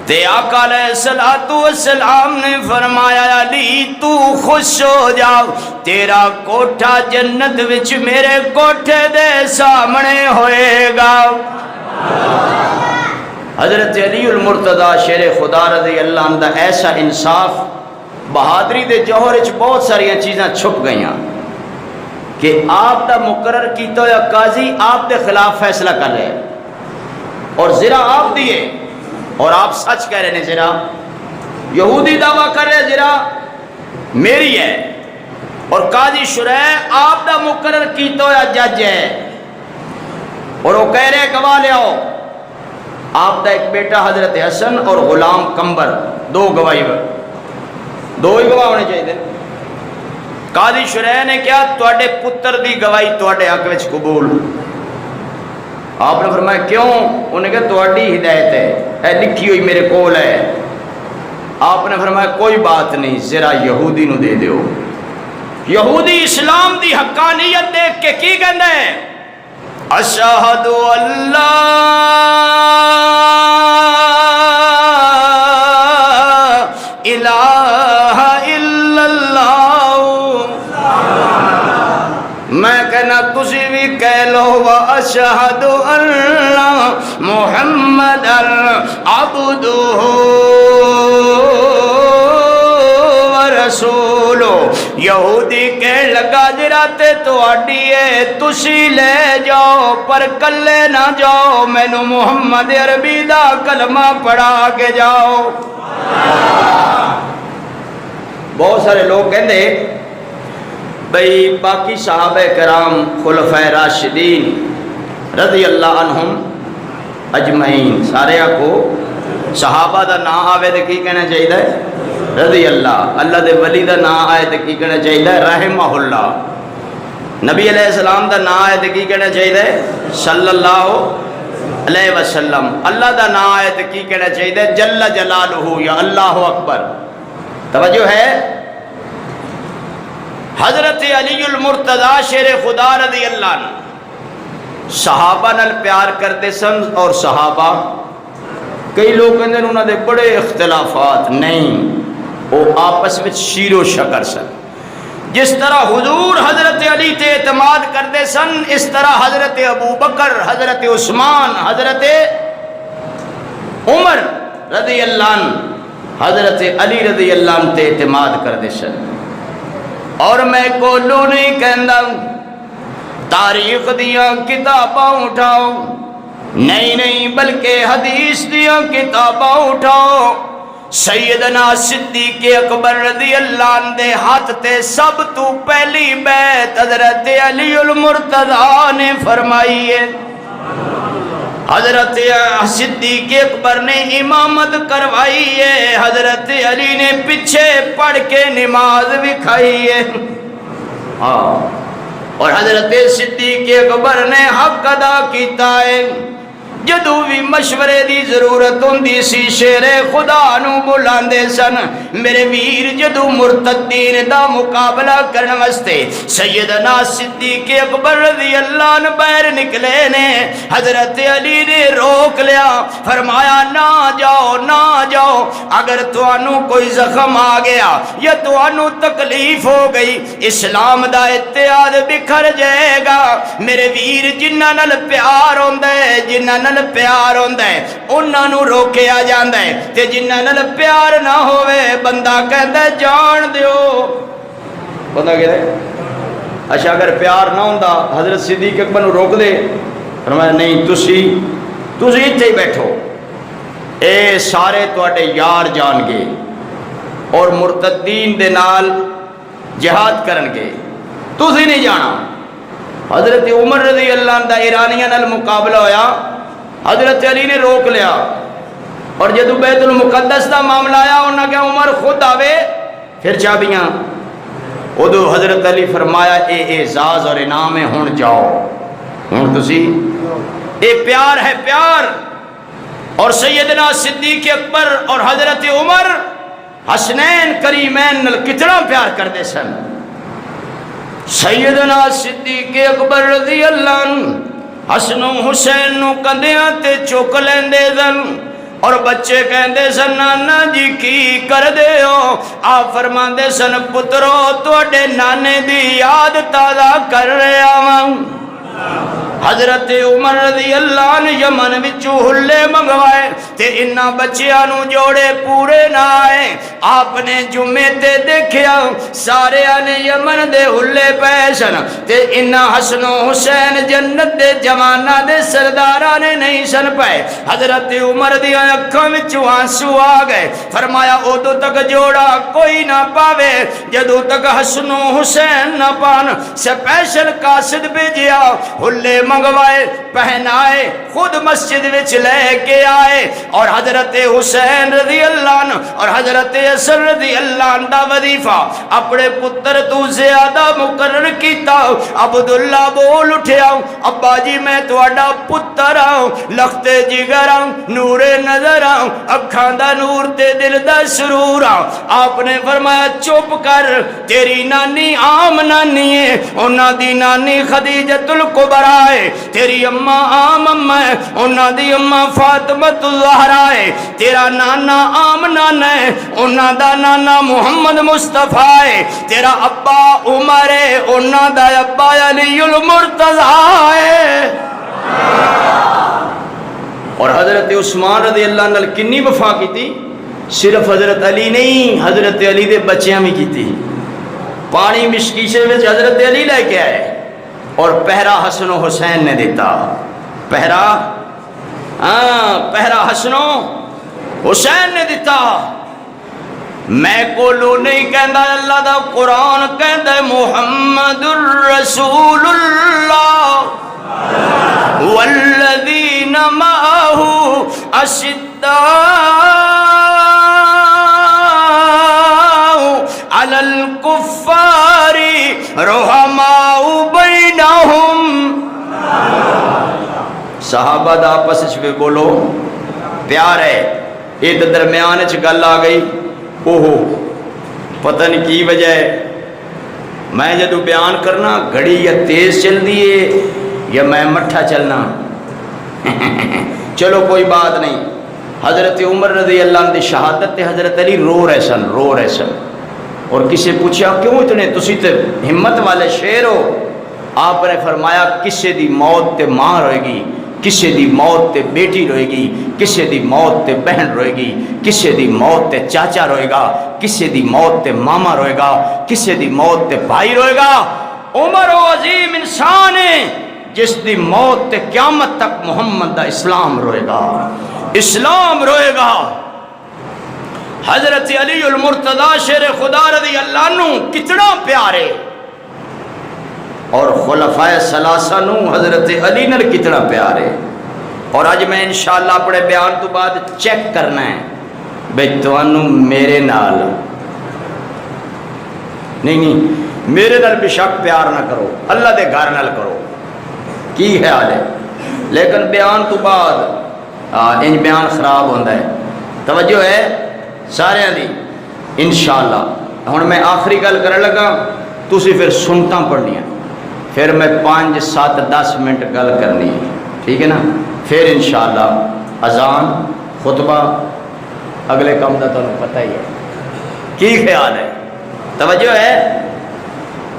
تے آقا علیہ السلام نے فرمایا علی تو خوش ہو جاؤ, تیرا کوٹھا جنت وچ میرے کوٹھے دے سامنے ہوئے گا. حضرت علی المرتضی شیر خدا رضی اللہ عنہ ایسا انصاف بہادری دے جوہر وچ بہت ساری چیزاں چھپ گئیاں کہ آپ دا مقرر کیتا ہوا قاضی آپ دے خلاف فیصلہ کر رہے اور زرا آپ دیے, اور آپ سچ کہہ رہے ہیں زرا یہودی دعویٰ کر رہے زرا میری ہے, اور قاضی شریح آپ دا مقرر کیتا ہوا جج ہے, اور وہ کہہ رہے گواہ لے آؤ. آپ دا ایک بیٹا حضرت حسن اور غلام کمبر, 2 گواہی, 2 ہی گواہ ہونے چاہیے. قاضی شریح نے کیا تواڈے پتر دی گواہی تواڈے حق وچ قبول. آپ نے فرمایا کیوں؟ انہیں کہا تواڈی ہدایت ہے, اے لکھی ہوئی میرے کول ہے. آپ نے فرمایا کوئی بات نہیں, ذرا یہودی نو دے دیو. یہودی اسلام دی حقانیت دیکھ کے کی کہندا ہے اشہد اللہ الہ الا اللہ. میں کہنا تسی بھی کہہ لو واشہد اللہ محمد عبدہ ورسولہ. یہودی کہہ لگا جراتے تو اڈیے تسی لے جاؤ پر کلے نہ جاؤ, مینو محمد عربی دا کلمہ پڑھا کے جاؤ. بہت سارے لوگ کہندے بھئی باقی صحابہ کرام خلفائے راشدین رضی اللہ عنہم اجمعین سارے کو صحابہ دا نام آوے تو کی کہنا چاہیے رضی اللہ, اللہ دے ولی دا نام آئے تو کی کہنا چاہیے رحمہ اللہ, نبی علیہ السلام دا نام آئے تو کی کہنا چاہیے صلی اللہ علیہ وسلم, اللہ دا نام آئے تو کی کہنا چاہیے جل جلالہ یا اللہ اکبر. توجہ ہے. حضرت علی المرتضی شیر خدا رضی اللہ عنہ صحابہ نال پیار کرتے سن, اور صحابہ کئی لوگ کہندے انہاں دے بڑے اختلافات نہیں, وہ آپس میں شیر و شکر سن. جس طرح حضور حضرت علی تے اعتماد کرتے سن, اس طرح حضرت ابو بکر, حضرت عثمان, حضرت عمر رضی اللہ عنہ حضرت علی رضی اللہ عنہ تے اعتماد کر دے سن. اور میں کولو نہیں کہندا تاریخ دیاں کتاباں اٹھاؤ، نہیں بلکہ حدیث دیاں کتاباں اٹھاؤ. سیدنا صدیق اکبر رضی اللہ عنہ دے ہاتھ تے سب تو پہلی بیعت حضرت علی المرتضیٰ نے فرمائی ہے. حضرت صدیق اکبر نے امامت کروائی ہے، حضرت علی نے پیچھے پڑھ کے نماز بھی کھائی ہے. اور حضرت صدیق اکبر نے حق ادا کیتا ہے. جدو بھی مشورے دی ضرورت ہوندی سی شیر خدا نو بلاندے سن. میرے ویر جدو مرتدین دا مقابلہ کرن واسطے سیدنا صدیق اکبر رضی اللہ عنہ باہر نکلے نے، حضرت علی نے روک لیا، فرمایا نہ جاؤ، اگر توانو کوئی زخم آ گیا یا توانو تکلیف ہو گئی اسلام دا اتحاد بکھر جائے گا. میرے ویر جنہاں نال پیار ہوندا ہے، جنہاں نال پیار ہوندا ہے انہاں نو روکیا جاندا ہے، تے جنہاں نال پیار نہ ہوئے بندہ کہندا ہے جان دیو. بندہ کہدا ہے اچھا اگر پیار نہ ہوندا حضرت صدیق اکبر نو روک دے، فرمایا نہیں تسی ایتھے ہی بیٹھو، اے سارے تواڈے یار جان گے اور مرتدین دے نال جہاد کرن گے، تسی نہیں جانا. حضرت عمر رضی اللہ عنہ دا ایرانیاں نال مقابلہ ہویا، حضرت علی نے روک لیا. اور جدو بیت المقدس دا معاملہ آیا انہاں کہ عمر خود آوے پھر چابیاں. ادو حضرت علی فرمایا اے اعزاز اور انعام ہے، ہن جاؤ، ہن تسی اے پیار ہے پیار. اور سیدنا صدیق اکبر اور حضرت عمر حسنین کریمین نال کتنا پیار کر دے سن. سیدنا صدیق اکبر رضی اللہ عنہ حسن و حسین نو کندیاں تے چک لیندے سن اور بچے کہندے سن نانا جی کی کر دے ہو. آپ فرماندے سن پترو تواڈے نانے دی یاد تازہ کر رہا ہاں. حضرت عمر رضی اللہ عنہ یمن وچوں ہلے منگوائے تے انہاں بچیاں نو جوڑے پورے نہ آئے. آپ نے جمعے تے دیکھیا سارے نے یمن دے ہلے پے سن تے انہاں حسن و حسین جنت دے جواناں دے سرداراں نے نہیں سن پائے. حضرت عمر دی اکھاں وچوں آنسو آ گئے. فرمایا ادو تک جوڑا کوئی نہ پاوے جدو تک حسن و حسین نہ پان. سپیشل قاصد بھیجیا، ہلے منگوائے، پہنائے، خود مسجد وچ لے کے آئے. اور حضرت حسین رضی اللہ عنہ اور حضرت حسن رضی اللہ عنہ دا وظیفہ اپنے پتر تو زیادہ مقرر کیتا. عبداللہ بول اٹھیا ابا جی میں تواڈا پتر ہوں، لخت جگر ہوں، نور نظر ہوں، اکھاں دا نور تے دل دا سرور ہوں. آپ نے فرمایا چپ کر، تیری نانی عام نانی ہے، انہاں دی نانی خدیجۃ الکبریٰ ہے، تیری اماں عام اماں ہے، انہاں دی اماں فاطمۃ الزہرا ہے، تیرا نانا عام نانا ہے، انہاں دا نانا محمد مصطفیٰ ہے، تیرا ابا عمر ہے، انہاں دا ابا علی المرتضیٰ ہے. اور حضرت عثمان رضی اللہ عنہ کنی وفا کی تھی، صرف حضرت علی نہیں حضرت علی دے بچیاں بھی کی تھی. پانی مشکیشے میں حضرت علی لے کے آئے اور پہرا حسن و حسین نے دیتا. پہرا حسن و حسین نے دیتا. میں کولو نہیں کہندا، اللہ دا قرآن کہندا ہے محمد الرسول اللہ والذین معہ اشداء علی الکفار رحماء بینہم. صحابہ دا آپس میں بولو پیار ہے. یہ تو درمیان گل آ گئی، اوہو پتہ نہیں کی وجہ ہے. میں جدو بیان کرنا گھڑی یا تیز چل دیے یا میں مٹھا چلنا چلو کوئی بات نہیں. حضرت عمر رضی اللہ عنہ دی شہادت تے حضرت علی رو رہے سن. اور کسی پوچھا کیوں اتنے تسی تے ہمت والے شیر ہو؟ آپ نے فرمایا کسی دی موت تے مار ہوئے گی کسی دی موت تے بیٹی روئے گی، کسی دی موت تے بہن روئے گی، کسی دی موت تے چاچا روئے گا، کسی دی موت تے ماما روئے گا، کسی دی موت تے بھائی روئے گا۔ عمر و عظیم انسان ہے جس دی موت تے قیامت تک محمد دا اسلام روئے گا، اسلام روئے گا۔ حضرت علی المرتضی شیر خدا رضی اللہ عنہ کتنا پیارے، اور خلفائے ثلاثہ نو حضرت علی نر کتنا پیارے۔ اور آج میں انشاءاللہ اپنے بیان تو بعد چیک کرنا ہے بھئی توانو میرے نال نہیں میرے نال بے شک پیار نہ کرو، اللہ دے گھر نال کرو، کی خیال ہے؟ لیکن بیان تو بعد ان بیان خراب ہوندہ ہے، توجہ ہے سارے دی انشاءاللہ۔ ہن میں آخری گل کرنے لگا، تسی پھر سنتا پڑھنی ہے، پھر میں 5 7 10 منٹ گل کرنی ہے، ٹھیک ہے نا؟ پھر انشاءاللہ اذان خطبہ اگلے کام دا تمہیں پتہ ہی ہے، کی خیال ہے؟ توجہ ہے؟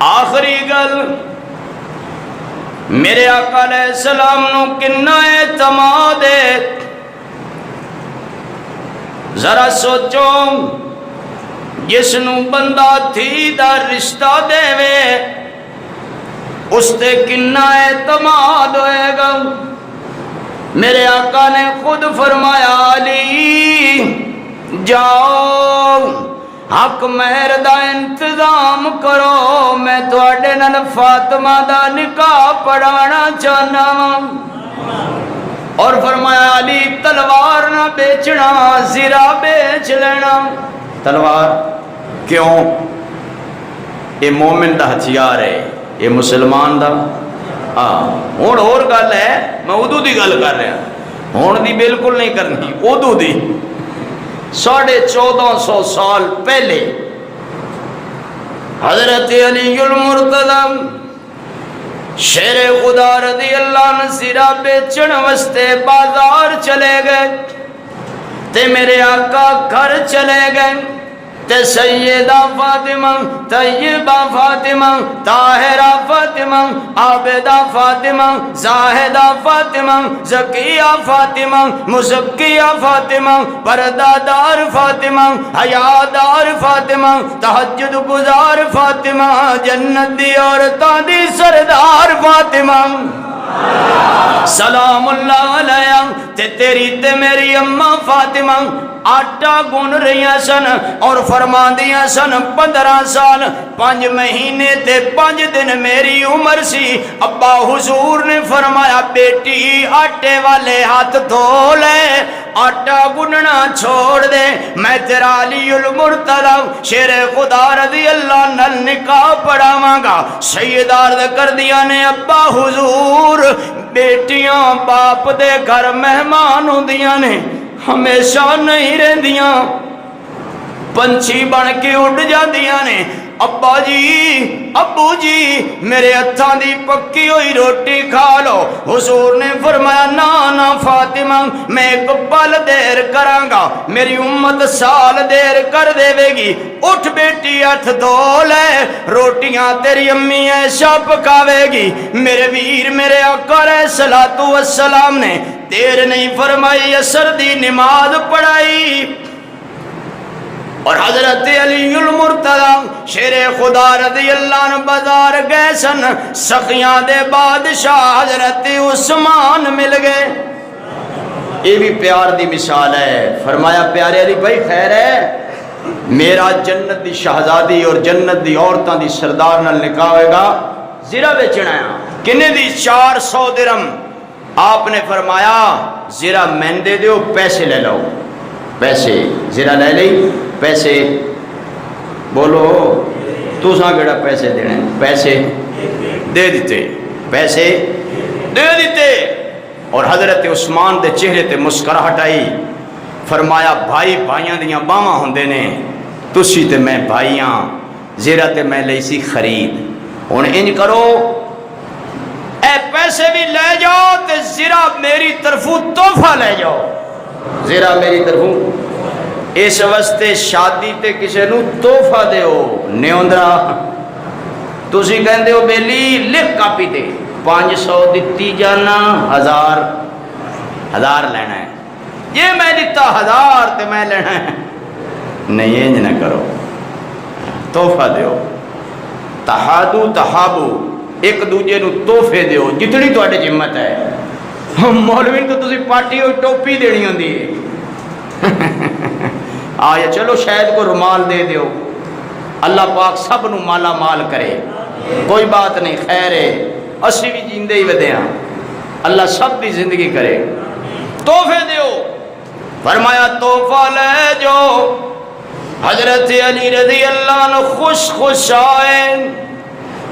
آخری گل، میرے آقا علیہ السلام نو کنا اعتماد ہے، ذرا سوچو، جس نو بندہ تھی دا رشتہ دے وے اس تے کنا اعتماد ہوئے گا۔ میرے آقا نے خود فرمایا علی جاؤ حق مہر دا انتظام کرو، میں تواڈے نال فاطمہ دا نکاح پڑھانا چاہنا ہوں۔ اور فرمایا علی تلوار نہ بیچنا، زرا بیچ لینا۔ تلوار کیوں؟ یہ مومن دا ہتھیار ہے، یہ مسلمان دا ہون اور گل ہے، میں ادو دی گل کر رہا ہون دی بالکل نہیں کرنی، ادو دی 1450 سال پہلے حضرت علی المرتضی شیر خدا رضی اللہ عنہ سرا بیچن واسطے بازار چلے گئے، تے میرے آقا گھر چلے گئے، تے سیدہ فاطمہ، طیبہ فاطمہ، طاہرہ فاطمہ، عابدہ فاطمہ، زاہدہ فاطمہ، زکیہ فاطمہ، مزکیہ فاطمہ، پردادار فاطمہ، حیادار فاطمہ، تہجد گزار فاطمہ، جنت دی عورتاں دی سردار فاطمہ سلام اللہ علیہ، تے تیری تے میری اماں فاطمہ آٹا گن رہی سن اور فرما دیا سن 15 سال 5 مہینے تے 5 دن میری عمر سی۔ ابا حضور نے فرمایا بیٹی آٹے والے ہاتھ دھو لے، آٹا گننا چھوڑ دے، میں تیرا علی المرتضی شیر خدا رضی اللہ عنہ نکاح پڑھاواں گا۔ سیدار کر دیا نے ابا حضور بیٹیاں باپ دے گھر مہمان ہوندیاں نے، ہمیشہ نہیں رہندیاں، پنچھی بن کے اڑ جاندیاں نے۔ ابا جی ابو جی میرے ہتھاں دی پکی ہوئی روٹی کھا لو۔ حضور نے فرمایا نا فاطمہ میں ایک پل دیر کراں گا، میری امت سال دیر کر دے گی، اٹھ بیٹی ہاتھ دھو لے، روٹیاں تیری امی ایسا پکاوے گی۔ میرے ویر میرے آقا علیہ الصلوۃ والسلام نے دیر نہیں فرمائی، عصر دی نماز پڑھائی، اور حضرت علی المرتضی شیر خدا رضی اللہ عنہ بازار گئے سن، سخیاں دے بادشاہ حضرت عثمان مل گئے۔ یہ بھی پیار دی مثال ہے۔ فرمایا پیارے علی بھائی خیر ہے، میرا جنت دی شہزادی اور جنت دی عورتاں دی سردار نال نکاح ہوئے گا، زرہ بیچنا ہے، کنے دی 400 درہم۔ آپ نے فرمایا زرہ میں دے دیو، پیسے لے لو، پیسے زرہ لے لئی، پیسے بولو تو ساں گڑا پیسے دینے، پیسے دے دیتے، پیسے دے دیتے۔ اور حضرت عثمان دے چہرے تے مسکراہٹ آئی، فرمایا بھائی بھائیاں دیاں باواں ہوندے نے، تسی تے میں بھائیاں، زیرہ تے میں لئی سی خرید، ہن انج کرو اے پیسے بھی لے جاؤ تے زیرہ میری طرفوں تحفہ لے جاؤ، زیرہ میری طرفوں۔ اس واسطے شادی تے کسے نو تحفہ دیو، نیوندرا تسی کہندے ہو بیلی لکھ کاپی تے 500 دتی جانا، 1000 لینا ہے، جی میں دیتا 1000 تے میں لینا ہے، نہیں انج نہ کرو، تحفہ دیو، تحادو تحابو، ایک دوجے نو تحفے دیو جتنی تواڈے ہمت ہے۔ مولوی تو تسی پاٹی ہوئی ٹوپی دینی ہوندی ہے، آیا چلو شاید کو رومال دے دیو، اللہ پاک سب نو مالا مال کرے، کوئی بات نہیں، خیر ہے، اسی بھی جیندے ہی ودے ہیں، اللہ سب دی زندگی کرے۔ تحفے دیو، فرمایا تحفہ لے جو، حضرت علی رضی اللہ عنہ خوش خوش آئے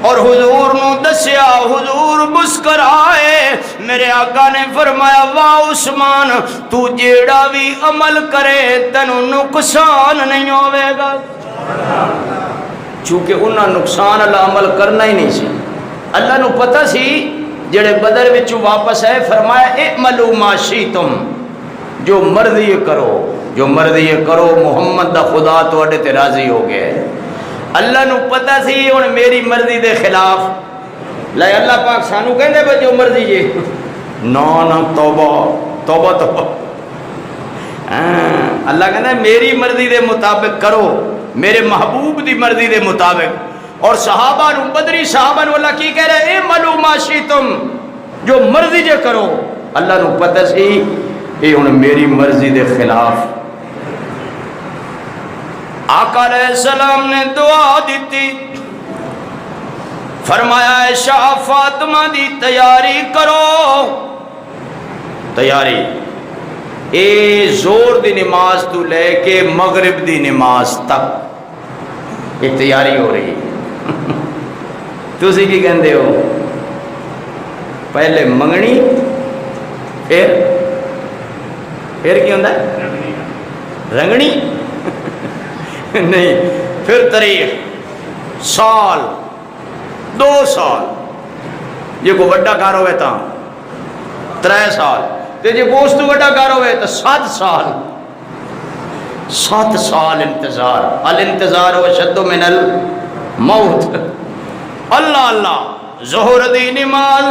اور حضور نو دسیا، حضور مسکر آئے، میرے آقا نے فرمایا واہ عثمان، تو جیڑا بھی عمل کرے تینوں نقصان نہیں ہوئے گا، چونکہ انہاں نقصان اللہ عمل کرنا ہی نہیں سی، اللہ نو پتہ سی جڑے بدر وچوں واپس آئے، فرمایا اعملوا ما شئتم، جو مرضی کرو، جو مرضی کرو، محمد دا خدا تواڈے تے راضی ہو گیا ہے۔ اللہ نو پتہ سی ہن میری مرضی دے خلاف، لے اللہ پاک سانو کہندے بے جو مرضی جے، نا نا توبہ توبہ توبہ، اللہ کہندا میری مرضی دے مطابق کرو، میرے محبوب دی مرضی دے مطابق۔ اور صحابہ نو، بدری صحابہ نو اللہ کی کہہ رہے اعملوا ما شئتم، جو مرضی جے کرو، اللہ نو پتہ سی یہ ہن میری مرضی دے خلاف۔ آقا علیہ السلام نے دعا دیتی، فرمایا عائشہ فاطمہ دی تیاری کرو، تیاری، اے زور دی نماز تو لے کے مغرب دی نماز تک یہ تیاری ہو رہی ہے۔ تسی کی کہندے ہو؟ پہلے منگنی، پھر کی ہوندہ ہے؟ رنگنی نہیں، پھر تاریخ، سال، 2 سال، جے کو بڑا کار ہوئے تا 3 سال، تے جے گوشت بڑا کار ہوئے تا 7 سال، 7 سال انتظار، الانتظار و شد من الموت۔ اللہ اللہ، ظہر دی نماز،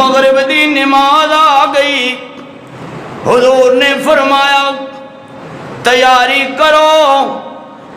مغرب دی نماز آ گئی، حضور نے فرمایا تیاری کرو،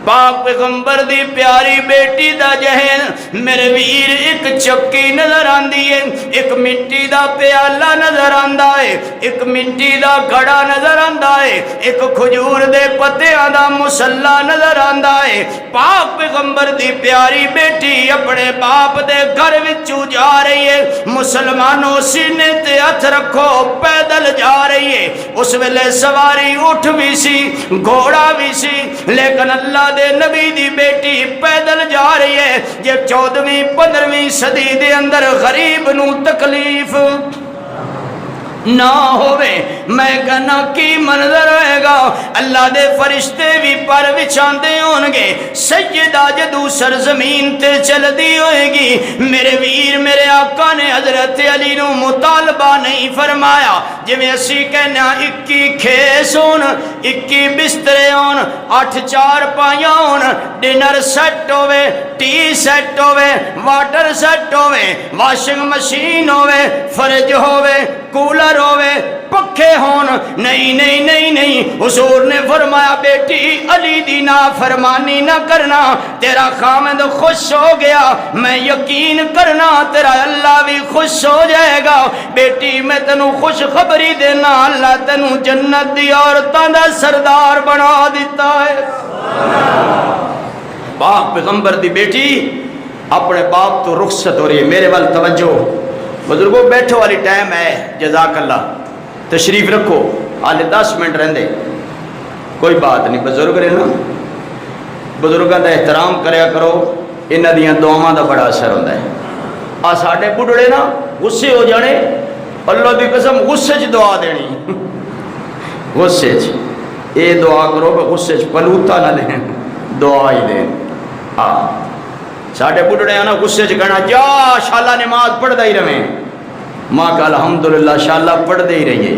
پاک پیغمبر دی پیاری بیٹی دا جہن، میرے ویر ایک چکی نظر آندی ہے، ایک مٹی دا پیالہ نظر آندا ہے، ایک مٹی دا گھڑا نظر آندا ہے، ایک کھجور دے پتیاں دا مصلا نظر آندا ہے۔ پاک پیغمبر دی پیاری بیٹی اپنے باپ دے گھر وچوں جا رہی ہے، مسلمانوں سینے تے ہتھ رکھو، پیدل جا رہی ہے۔ اس ویلے سواری اٹھ بھی سی، گھوڑا بھی سی، لیکن اللہ دے نبی دی بیٹی پیدل جا رہی ہے۔ یہ 14ویں 15ویں صدی دے اندر غریب نو تکلیف نہ ہوئے، میں کہنا کی منظر ہوئے گا، اللہ دے فرشتے بھی پر وچھاندے ہونگے، سیدہ جدو سرزمین تے چل دی ہوئے گی۔ میرے ویر میرے آقا نے حضرت علی نو مطالبہ نہیں فرمایا، جی میں اسی کہنا 21 کھیس ہون، 21 بسترے ہون، 8 چارپائیاں ہون، ڈنر سیٹ ہوئے، ٹی سیٹ ہوئے، واٹر سیٹ ہوئے، واشنگ مشین ہوئے، فرج ہوئے، کولر ہوئے، پکھے ہون، نہیں نہیں نہیں نہیں۔ حضور نے فرمایا بیٹی علی دی نافرمانی نہ کرنا، تیرا خامد خوش ہو گیا، میں یقین کرنا تیرا اللہ بھی خوش ہو جائے گا۔ بیٹی میں تینو خوش خبری دینا، اللہ تینو جنت دی عورتاں دا سردار بنا دیتا ہے۔ باپ پیغمبر دی بیٹی اپنے باپ تو رخصت ہو رہی ہے۔ میرے وال توجہ بزرگوں، بیٹھو والی ٹائم ہے، جزاک اللہ، تشریف رکھو، آلے 10 منٹ رہندے، کوئی بات نہیں، بزرگ رہنا، بزرگاں دا احترام کریا کرو، انہاں دیاں دعاواں دا بڑا اثر ہوندا ہے۔ آ ساڈے بڈھڑے نا غصے ہو جانے، اللہ دی قسم غصے چ دعا دینی، غصے چ اے دعا کرو کہ غصے چ پلوتا نہ لین، دعا ہی دین۔ ساڈے بڈھڑے نا غصے چ کہنا جا شالا نماز پڑھدا ہی رہیں، ماں کا الحمدللہ شالا پڑھدے ہی رہیے۔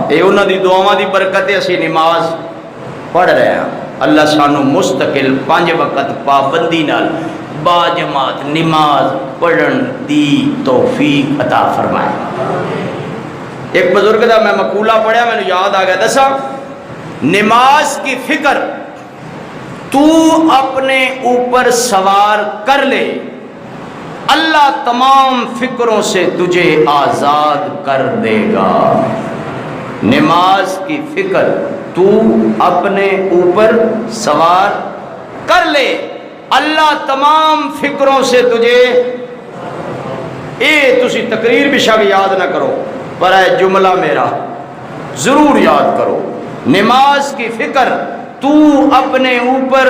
اے انہاں دی دعاواں دی برکت ہے اسی نماز پڑھ رہے ہیں۔ اللہ سانو مستقل 5 وقت پابندی نال با جماعت نماز پڑھن دی توفیق عطا فرمائے۔ ایک بزرگ دا میں مقولہ پڑھیا میں نے یاد آ گیا، دسا نماز کی فکر تو اپنے اوپر سوار کر لے، اللہ تمام فکروں سے تجھے آزاد کر دے گا۔ نماز کی فکر تو اپنے اوپر سوار کر لے، اللہ تمام فکروں سے تجھے، تسی تقریر بھی شک یاد نہ کرو پر اے جملہ میرا ضرور یاد کرو، نماز کی فکر تو اپنے اوپر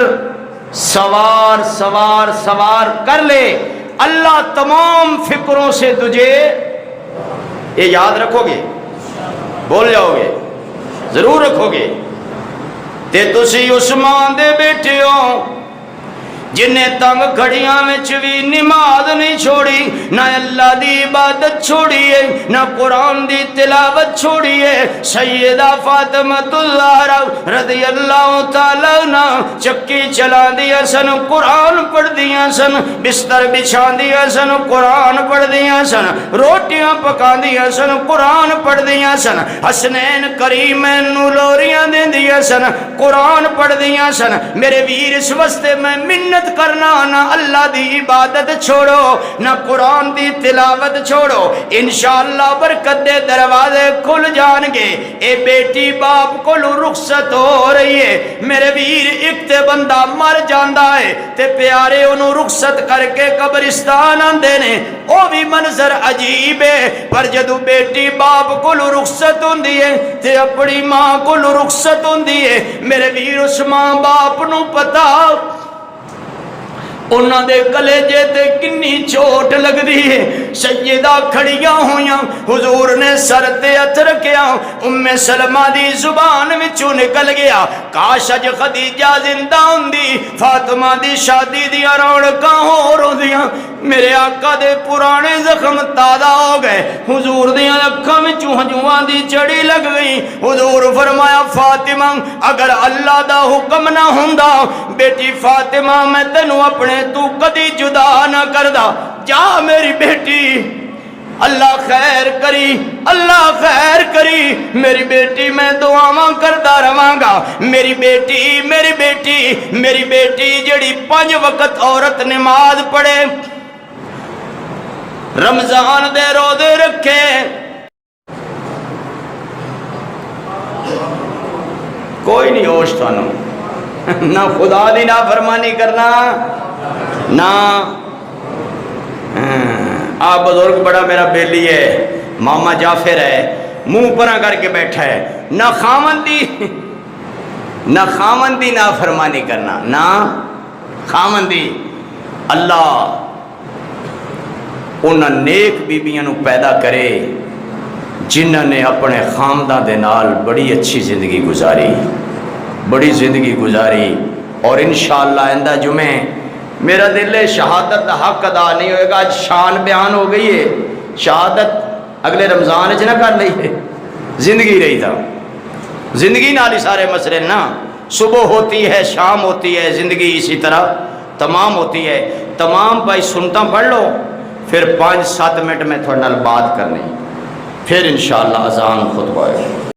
سوار سوار سوار کر لے، اللہ تمام فکروں سے تجھے، یہ یاد رکھو گے؟ بول جاؤ گے؟ ضرور رکھو گے۔ تے تسی عثمان دے بیٹے ہو جنہیں تنگ کھڑیاں وچ بھی نماز نہیں چھوڑی، نہ اللہ دی عبادت چھوڑی ہے، نہ قرآن دی تلاوت چھوڑی ہے۔ سیدہ فاطمہ الزہرا رضی اللہ تعالیٰ عنہ چکی چلا دیا سن، قرآن پڑھ دیا سن، بستر بچھا دیا سن، قرآن پڑھ دیا سن، روٹیاں پکا دیا سن، قرآن پڑھ دیا سن، حسنین کریمین نو لوریاں دے دیا سن، قرآن پڑھ دیا سن۔ میرے ویر اس واسطے میں منت کرنا، نہ اللہ دی عبادت چھوڑو نہ قرآن دی تلاوت چھوڑو، انشاءاللہ برکت دے دروازے کھل جان گے۔ اے بیٹی باپ کو رخصت ہو رہی ہے، میرے ویر ایک تے بندہ مر جاندا ہے تے پیارے انہوں رخصت کر کے قبرستان آندے نے، او بھی منظر عجیب ہے، پر جدو بیٹی باپ کو رخصت ہوندی ہے تے اپنی ماں کو رخصت ہوندی ہے، میرے ویر اس ماں باپ نو پتا انہاں دے کلیجے تے کنی چوٹ لگ دی ہے۔ سیدہ کھڑیاں ہویاں، حضور نے سر تے ہتھ رکھیا، ام سلمہ دی زبان وچوں نکل گیا، کاش اج خدیجہ زندہ ہوندی، فاطمہ دی شادی دی رونقاں ہور ہوندیاں، میرے آقا دے پرانے زخم تازہ ہو گئے، حضور دیاں اکھاں وچوں ہنجواں دی چڑی لگ گئی۔ حضور فرمایا فاطمہ اگر اللہ دا حکم نہ ہوندا بیٹی فاطمہ میں تینوں اپنے تو کدی جدا نہ کردا، جا میری بیٹی، اللہ خیر کری، اللہ خیر کری، میری بیٹی میں دعاواں کردا رہواں گا، میری بیٹی میری بیٹی میری بیٹی جڑی 5 وقت عورت نماز پڑھے، رمضان دے روزے رکھے، کوئی نہیں ہوش تھانوں، نہ خدا دی نافرمانی کرنا، نہ آپ بزرگ بڑا میرا بیلی ہے، ماما جعفر ہے، منہ پرا کر کے بیٹھا ہے، نہ خامندی نافرمانی کرنا، نہ خامندی۔ اللہ انہاں نیک بیبیاں نو پیدا کرے جنہاں نے اپنے خامداں دے نال بڑی اچھی زندگی گزاری، بڑی زندگی گزاری، اور انشاءاللہ آئندہ جمعے میرا دل ہے شہادت حق ادا نہیں ہوئے گا، آج شان بیان ہو گئی ہے، شہادت اگلے رمضان نہ کر لئی ہے، زندگی رہی تھا، زندگی نال ہی سارے مسئلے نا، صبح ہوتی ہے شام ہوتی ہے، زندگی اسی طرح تمام ہوتی ہے۔ تمام بھائی سنتا پڑھ لو، پھر 5-7 منٹ میں تھوڑے نال بات کرنی، پھر انشاءاللہ اذان خطبہ ہے۔